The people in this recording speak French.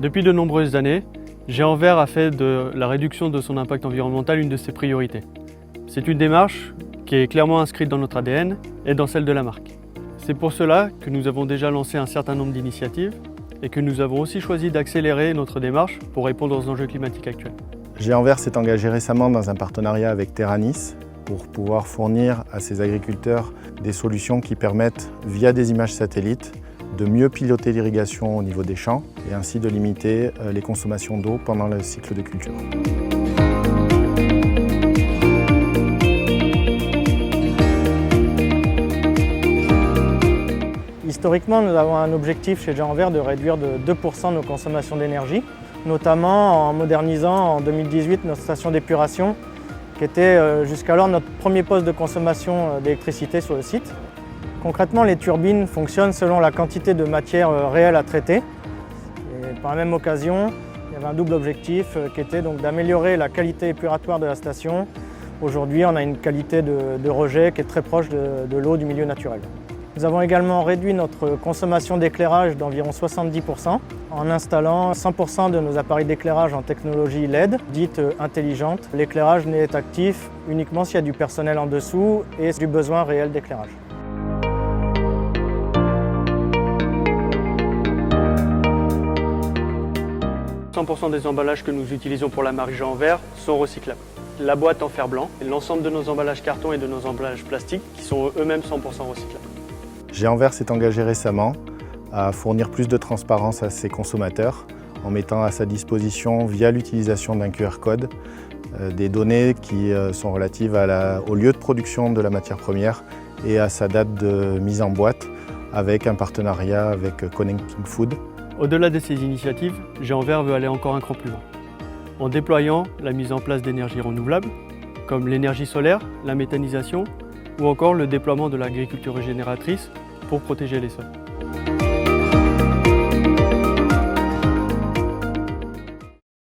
Depuis de nombreuses années, Géant-Vert a fait de la réduction de son impact environnemental une de ses priorités. C'est une démarche qui est clairement inscrite dans notre ADN et dans celle de la marque. C'est pour cela que nous avons déjà lancé un certain nombre d'initiatives et que nous avons aussi choisi d'accélérer notre démarche pour répondre aux enjeux climatiques actuels. Géant-Vert s'est engagé récemment dans un partenariat avec Terranis pour pouvoir fournir à ses agriculteurs des solutions qui permettent, via des images satellites, de mieux piloter l'irrigation au niveau des champs et ainsi de limiter les consommations d'eau pendant le cycle de culture. Historiquement, nous avons un objectif chez Géant-Vert de réduire de 2% nos consommations d'énergie, notamment en modernisant en 2018 notre station d'épuration, qui était jusqu'alors notre premier poste de consommation d'électricité sur le site. Concrètement, les turbines fonctionnent selon la quantité de matière réelle à traiter. Et par la même occasion, il y avait un double objectif qui était donc d'améliorer la qualité épuratoire de la station. Aujourd'hui, on a une qualité de rejet qui est très proche de l'eau du milieu naturel. Nous avons également réduit notre consommation d'éclairage d'environ 70% en installant 100% de nos appareils d'éclairage en technologie LED, dite intelligente. L'éclairage n'est actif uniquement s'il y a du personnel en dessous et du besoin réel d'éclairage. « 100% des emballages que nous utilisons pour la marque Géant-Vert sont recyclables. La boîte en fer blanc et l'ensemble de nos emballages carton et de nos emballages plastiques qui sont eux-mêmes 100% recyclables. Géant-Vert s'est engagé récemment à fournir plus de transparence à ses consommateurs en mettant à sa disposition, via l'utilisation d'un QR code, des données qui sont relatives au lieu de production de la matière première et à sa date de mise en boîte avec un partenariat avec Connecting Food. Au-delà de ces initiatives, Géant-Vert veut aller encore un cran plus loin, en déployant la mise en place d'énergies renouvelables, comme l'énergie solaire, la méthanisation ou encore le déploiement de l'agriculture régénératrice pour protéger les sols.